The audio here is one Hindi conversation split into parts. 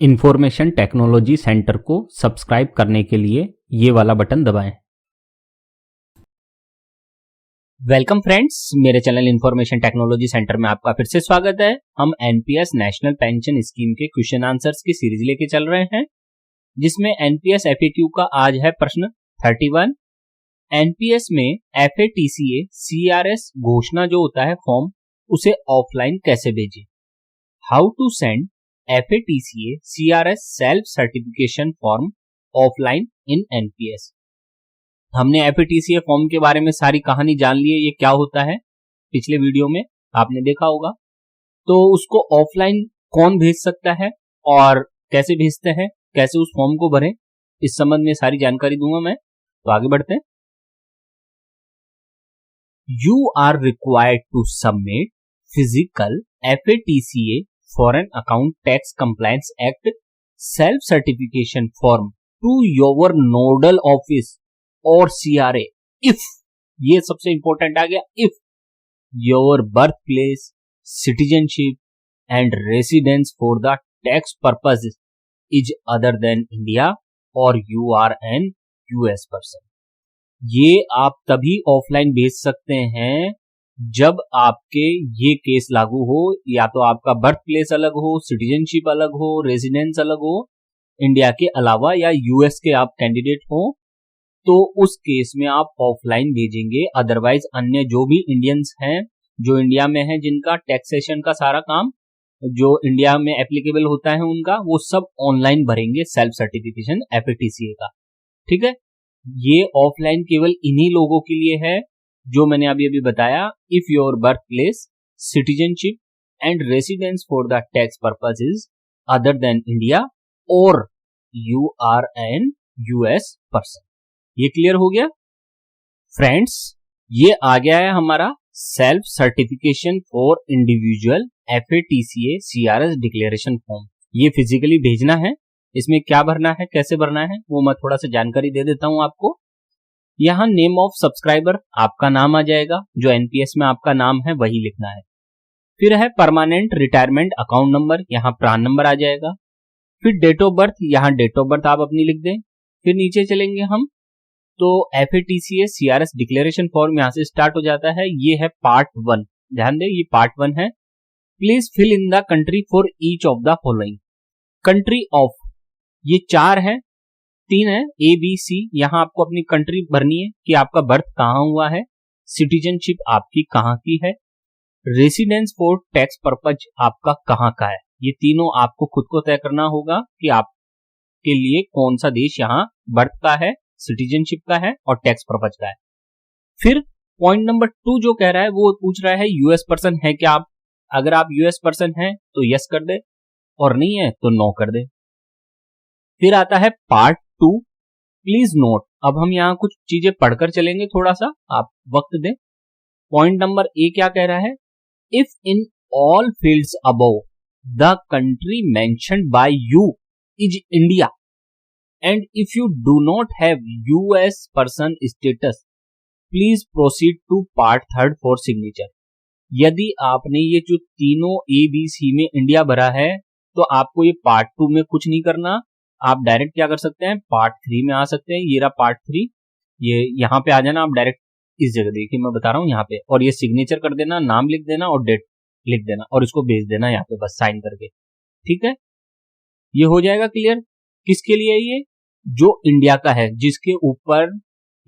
इंफॉर्मेशन टेक्नोलॉजी सेंटर को सब्सक्राइब करने के लिए ये वाला बटन दबाएं। वेलकम फ्रेंड्स, मेरे चैनल इंफॉर्मेशन टेक्नोलॉजी सेंटर में आपका फिर से स्वागत है। हम एनपीएस नेशनल पेंशन स्कीम के क्वेश्चन आंसर्स की सीरीज लेके चल रहे हैं, जिसमें एनपीएस एफएक्यू का आज है प्रश्न 31। एनपीएस में एफएटीसीए सीआरएस घोषणा जो होता है फॉर्म, उसे ऑफलाइन कैसे भेजें। How to send FATCA CRS self certification form offline in NPS. हमने FATCA फॉर्म के बारे में सारी कहानी जान ली है, ये क्या होता है पिछले वीडियो में आपने देखा होगा। तो उसको ऑफलाइन कौन भेज सकता है और कैसे भेजते हैं, कैसे उस फॉर्म को भरें, इस संबंध में सारी जानकारी दूंगा मैं। तो आगे बढ़ते हैं। You are required to submit physical FATCA Foreign Account Tax Compliance Act Self Certification Form to your nodal office or CRA if, ये सबसे इंपॉर्टेंट आ गया, if your birthplace, citizenship and residence for the tax purposes is other than India or you are an US person। ये आप तभी ऑफलाइन भेज सकते हैं जब आपके ये केस लागू हो, या तो आपका बर्थ प्लेस अलग हो, सिटीजनशिप अलग हो, रेजिडेंस अलग हो इंडिया के अलावा, या यूएस के आप कैंडिडेट हो, तो उस केस में आप ऑफलाइन भेजेंगे। अदरवाइज अन्य जो भी इंडियंस हैं जो इंडिया में हैं, जिनका टैक्सेशन का सारा काम जो इंडिया में एप्लीकेबल होता है उनका, वो सब ऑनलाइन भरेंगे सेल्फ सर्टिफिकेशन FATCA का। ठीक है, ये ऑफलाइन केवल इन्हीं लोगों के लिए है जो मैंने अभी अभी बताया। If your birth place, citizenship and residence for the tax purpose is other than India और you are an US person. ये क्लियर हो गया फ्रेंड्स। ये आ गया है हमारा self certification for individual FATCA CRS declaration form. ये फिजिकली भेजना है। इसमें क्या भरना है, कैसे भरना है, वो मैं थोड़ा सा जानकारी दे देता हूं आपको। यहाँ नेम ऑफ सब्सक्राइबर आपका नाम आ जाएगा, जो एनपीएस में आपका नाम है वही लिखना है। फिर है परमानेंट रिटायरमेंट अकाउंट नंबर, यहाँ प्रान नंबर आ जाएगा। फिर डेट ऑफ बर्थ, यहाँ डेट ऑफ बर्थ आप अपनी लिख दें। फिर नीचे चलेंगे हम तो FATCA CRS डिक्लेरेशन फॉर्म यहाँ से स्टार्ट हो जाता है। ये है पार्ट 1, ध्यान दें ये पार्ट 1 है। Please fill in the country for each of the following. Country of, ये 4 है, 3 है ABC। यहाँ आपको अपनी कंट्री भरनी है कि आपका बर्थ कहाँ हुआ है, सिटीजनशिप आपकी कहाँ की है, रेसिडेंस फॉर टैक्स पर्पज आपका कहाँ का है। ये तीनों आपको खुद को तय करना होगा कि आपके लिए कौन सा देश यहाँ बर्थ का है, सिटीजनशिप का है और टैक्स पर्पज का है। फिर पॉइंट नंबर 2 जो कह रहा है वो पूछ रहा है यूएस पर्सन है क्या आप। अगर आप यूएस पर्सन हैं तो यस कर दे और नहीं है तो नो कर दे। फिर आता है पार्ट 2, प्लीज नोट। अब हम यहाँ कुछ चीजें पढ़कर चलेंगे, थोड़ा सा आप वक्त दें। पॉइंट नंबर ए क्या कह रहा है, if in all fields above the country mentioned by you is India and if you do not have US person status please proceed to part 3 for signature. यदि आपने ये जो तीनों ABC में इंडिया भरा है तो आपको ये पार्ट 2 में कुछ नहीं करना, आप डायरेक्ट क्या कर सकते हैं, पार्ट 3 में आ सकते हैं। ये रहा पार्ट 3, ये यहाँ पे आ जाना आप डायरेक्ट इस जगह, देखिए मैं बता रहा हूँ यहाँ पे, और ये सिग्नेचर कर देना, नाम लिख देना और डेट लिख देना और इसको भेज देना यहाँ पे बस साइन करके। ठीक है, ये हो जाएगा क्लियर। किसके लिए ये, जो इंडिया का है, जिसके ऊपर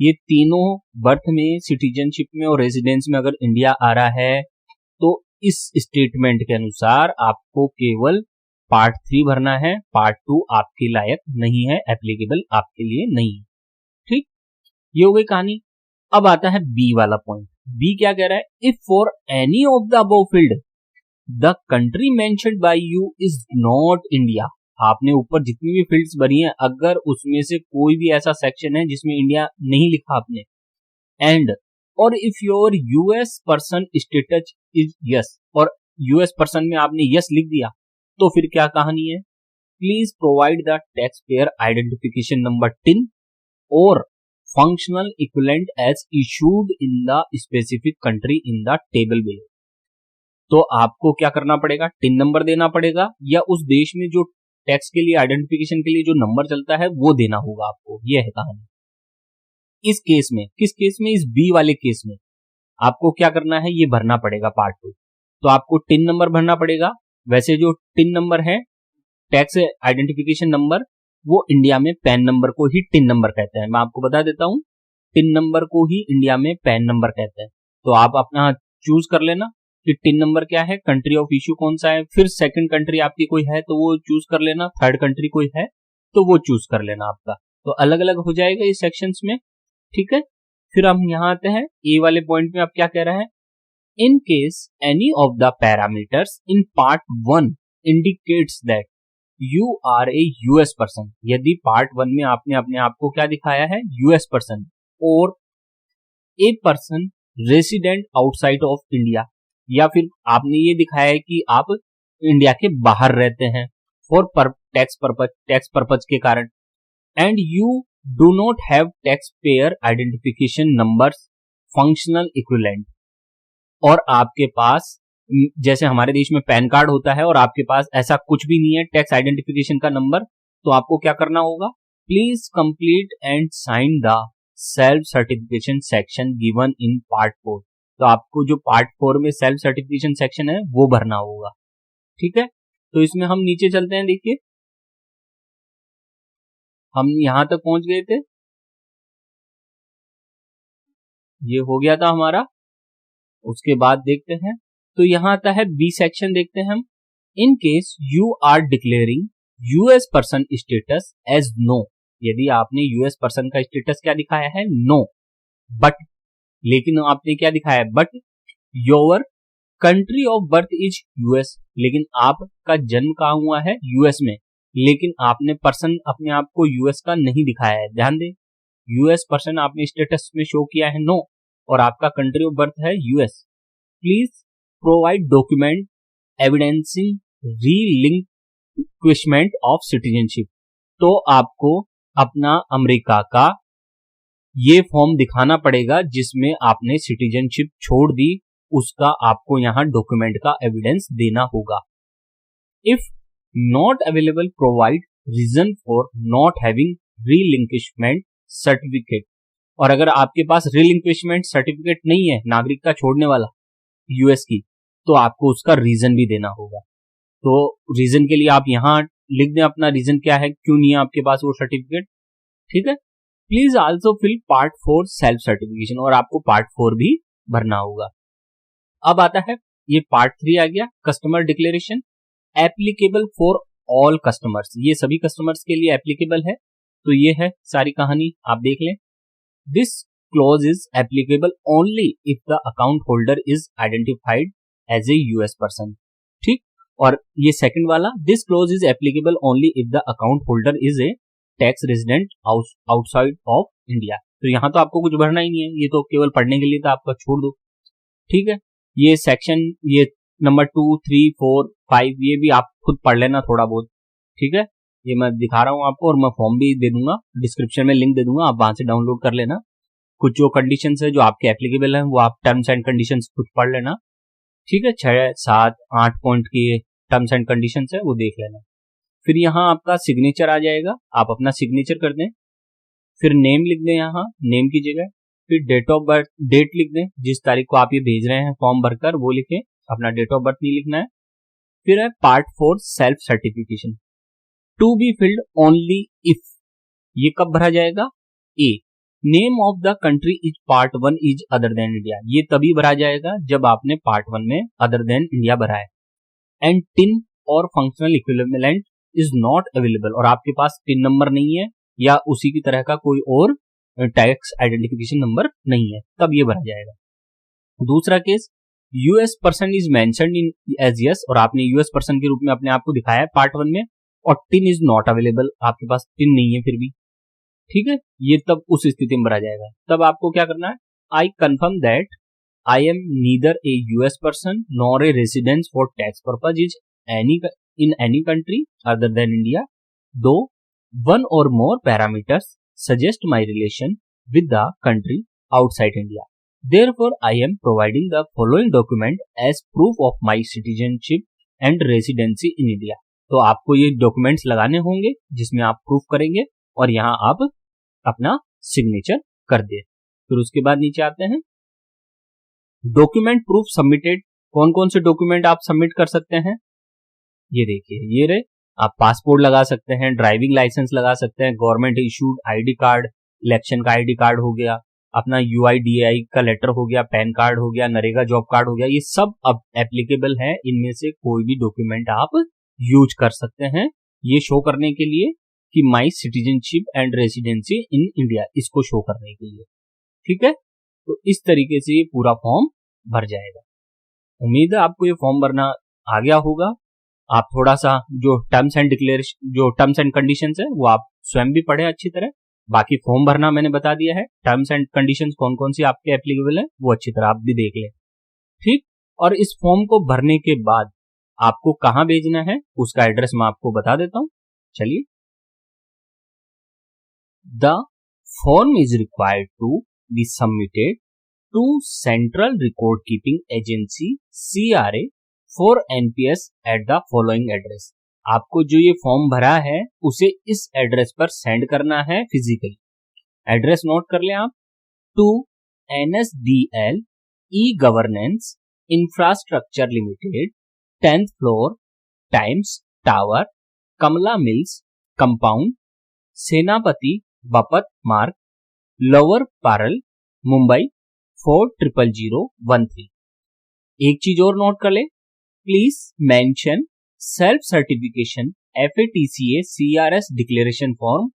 ये तीनों बर्थ में, सिटीजनशिप में और रेजिडेंस में अगर इंडिया आ रहा है, तो इस स्टेटमेंट के अनुसार आपको केवल पार्ट 3 भरना है। पार्ट 2 आपके लायक नहीं है, एप्लीकेबल आपके लिए नहीं है। ठीक, ये हो गई कहानी। अब आता है बी वाला पॉइंट। बी क्या कह रहा है, if for any of the above field the country mentioned by you is not India. आपने ऊपर जितनी भी फील्ड्स भरी हैं, अगर उसमें से कोई भी ऐसा सेक्शन है जिसमें इंडिया नहीं लिखा आपने, एंड और if your US person status is yes, और यूएस पर्सन में आपने यस लिख दिया, तो फिर क्या कहानी है, please provide the tax payer identification number 10 और functional equivalent as issued in the specific country in the table below. तो आपको क्या करना पड़ेगा, टिन नंबर देना पड़ेगा या उस देश में जो टैक्स के लिए आइडेंटिफिकेशन के लिए जो नंबर चलता है वो देना होगा आपको। ये है कहानी। इस केस में, किस केस में, इस बी वाले केस में आपको क्या करना है, ये भरना पड़ेगा पार्ट 2। तो आपको टिन नंबर भरना पड़ेगा। वैसे जो टिन नंबर है, टैक्स आइडेंटिफिकेशन नंबर, वो इंडिया में पैन नंबर को ही टिन नंबर कहते हैं। मैं आपको बता देता हूं, टिन नंबर को ही इंडिया में पैन नंबर कहते हैं। तो आप अपना चूज कर लेना कि टिन नंबर क्या है, कंट्री ऑफ इश्यू कौन सा है, फिर सेकंड कंट्री आपकी कोई है तो वो चूज कर लेना, थर्ड कंट्री कोई है तो वो चूज कर लेना आपका। तो अलग अलग हो जाएगा इस सेक्शंस में, ठीक है। फिर हम यहाँ आते हैं ए वाले पॉइंट में। आप क्या कह रहा है, in case any of the parameters in part 1 indicates that you are a US person. यदि पार्ट 1 में आपने अपने आप को क्या दिखाया है, यूएस पर्सन, और a person resident outside of India, या फिर आपने ये दिखाया है कि आप इंडिया के बाहर रहते हैं फॉर टैक्स पर्पज के कारण, and you do not have tax payer identification numbers functional equivalent, और आपके पास जैसे हमारे देश में पैन कार्ड होता है और आपके पास ऐसा कुछ भी नहीं है टैक्स आइडेंटिफिकेशन का नंबर, तो आपको क्या करना होगा, please complete and sign the self certification section given in part 4। तो आपको जो पार्ट 4 में सेल्फ सर्टिफिकेशन सेक्शन है वो भरना होगा, ठीक है। तो इसमें हम नीचे चलते हैं। देखिए हम यहां तक पहुंच गए थे, ये हो गया था हमारा। उसके बाद देखते हैं, तो यहां आता है बी सेक्शन, देखते हैं हम। In case you are declaring US person status as no, यदि आपने यूएस पर्सन का स्टेटस क्या दिखाया है, नो, बट, लेकिन आपने क्या दिखाया है, but your country of birth is US, लेकिन आपका जन्म कहां हुआ है, यूएस में, लेकिन आपने पर्सन अपने आप को यूएस का नहीं दिखाया है। ध्यान दें, यूएस पर्सन आपने स्टेटस में शो किया है नो, और आपका कंट्री ऑफ बर्थ है US. Please provide document evidencing relinquishment of citizenship. तो आपको अपना अमेरिका का ये फॉर्म दिखाना पड़ेगा जिसमें आपने सिटीजनशिप छोड़ दी, उसका आपको यहां डॉक्यूमेंट का एविडेंस देना होगा। If not available provide reason for not having relinquishment certificate, और अगर आपके पास रीलिंक्विशमेंट सर्टिफिकेट नहीं है, नागरिकता छोड़ने वाला यूएस की, तो आपको उसका रीजन भी देना होगा। तो रीजन के लिए आप यहां लिख दें अपना रीजन क्या है, क्यों नहीं है आपके पास वो सर्टिफिकेट, ठीक है। Please also fill part 4 self certification, और आपको पार्ट 4 भी भरना होगा। अब आता है ये पार्ट 3 आ गया, customer declaration, applicable for all customers, ये सभी कस्टमर्स के लिए एप्लीकेबल है। तो ये है सारी कहानी, आप देख लें। This clause is applicable only if the account holder is identified as a US person, ठीक। और ये सेकंड वाला, this clause is applicable only if the account holder is a tax resident outside of India. तो यहां तो आपको कुछ भरना ही नहीं है, ये तो केवल पढ़ने के लिए था, आपका छोड़ दो, ठीक है। ये सेक्शन, ये नंबर 2, 3, 4, 5, ये भी आप खुद पढ़ लेना थोड़ा बहुत, ठीक है। ये मैं दिखा रहा हूं आपको, और मैं फॉर्म भी दे दूंगा, डिस्क्रिप्शन में लिंक दे दूंगा, आप वहां से डाउनलोड कर लेना। कुछ जो कंडीशंस है जो आपके एप्लीकेबल हैं वो आप टर्म्स एंड कंडीशंस खुद पढ़ लेना, ठीक है। 6, 7, 8 पॉइंट की टर्म्स एंड कंडीशंस है वो देख लेना। फिर यहाँ आपका सिग्नेचर आ जाएगा, आप अपना सिग्नेचर कर दें, फिर नेम लिख दें यहाँ नेम की जगह, फिर डेट ऑफ बर्थ, डेट लिख दें, जिस तारीख को आप ये भेज रहे हैं फॉर्म भरकर वो लिखें, अपना डेट ऑफ बर्थ नहीं लिखना है। फिर है part 4 self certification, to be filled only if, ये कब भरा जाएगा, A, name of the country is part 1 is other than India, ये तभी भरा जाएगा जब आपने पार्ट 1 में अदर देन इंडिया भरा है। एंड टिन और functional equivalent is not available, और आपके पास टिन नंबर नहीं है या उसी की तरह का कोई और टैक्स आइडेंटिफिकेशन नंबर नहीं है, तब ये भरा जाएगा। दूसरा केस, US person is mentioned in as yes, और आपने यूएस पर्सन के रूप में अपने आप को दिखाया है पार्ट 1 में, और टिन इज नॉट अवेलेबल, आपके पास टिन नहीं है फिर भी, ठीक है। ये तब उस स्थिति में भरा जाएगा। तब आपको क्या करना है, I confirm that I am neither A US person nor a residence for tax purpose is in any country other than India, though one or more parameters suggest my relation with the country outside India. Therefore, I am providing the following document as proof of my citizenship and residency in India. तो आपको ये डॉक्यूमेंट्स लगाने होंगे जिसमें आप प्रूफ करेंगे और यहाँ आप अपना सिग्नेचर कर दे। फिर उसके बाद नीचे आते हैं डॉक्यूमेंट प्रूफ सबमिटेड। कौन कौन से डॉक्यूमेंट आप सबमिट कर सकते हैं, ये देखिए, ये रहे। आप पासपोर्ट लगा सकते हैं, ड्राइविंग लाइसेंस लगा सकते हैं, government issued ID card, election का आईडी कार्ड हो गया, अपना यूआईडीआई का लेटर हो गया, पैन कार्ड हो गया, नरेगा जॉब कार्ड हो गया, ये सब अब एप्लीकेबल है। इनमें से कोई भी डॉक्यूमेंट आप यूज कर सकते हैं ये शो करने के लिए कि my citizenship and residency in India, इसको शो करने के लिए। ठीक है, तो इस तरीके से ये पूरा फॉर्म भर जाएगा। उम्मीद है आपको ये फॉर्म भरना आ गया होगा। आप थोड़ा सा जो टर्म्स एंड कंडीशंस है वो आप स्वयं भी पढ़े अच्छी तरह। बाकी फॉर्म भरना मैंने बता दिया है, टर्म्स एंड कंडीशंस कौन कौन सी आपके एप्लीकेबल है वो अच्छी तरह आप भी देख लें। ठीक, और इस फॉर्म को भरने के बाद आपको कहां भेजना है उसका एड्रेस मैं आपको बता देता हूं। चलिए, the form is required to be submitted to central record keeping agency CRA for NPS at the following address. आपको जो ये फॉर्म भरा है उसे इस एड्रेस पर सेंड करना है फिजिकली। एड्रेस नोट कर लें आप, to NSDL E-Governance infrastructure limited, 10th floor, Times Tower, Kamala Mills compound, Senapati Bapat मार्ग, लोअर पारल, मुंबई 400013। एक चीज और नोट कर ले, please mention self certification FATCA CRS declaration form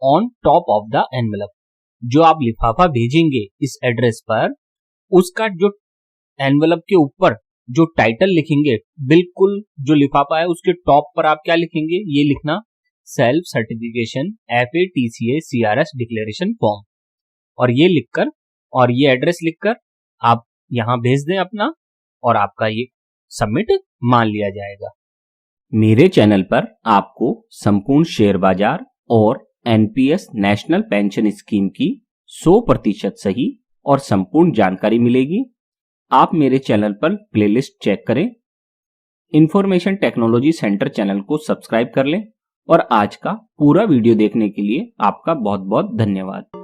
on top of the envelope. जो आप लिफाफा भेजेंगे इस एड्रेस पर, उसका जो एनवेलप के ऊपर जो टाइटल लिखेंगे, बिल्कुल जो लिफाफा है उसके टॉप पर आप क्या लिखेंगे, ये लिखना self certification FATCA CRS declaration form. और ये लिखकर और ये एड्रेस लिखकर आप यहां भेज दें अपना, और आपका ये सबमिट मान लिया जाएगा। मेरे चैनल पर आपको संपूर्ण शेयर बाजार और NPS नेशनल पेंशन स्कीम की 100% सही और संपूर्ण जानकारी मिलेगी। आप मेरे चैनल पर प्लेलिस्ट चेक करें, इंफॉर्मेशन टेक्नोलॉजी सेंटर चैनल को सब्सक्राइब कर लें, और आज का पूरा वीडियो देखने के लिए आपका बहुत बहुत धन्यवाद।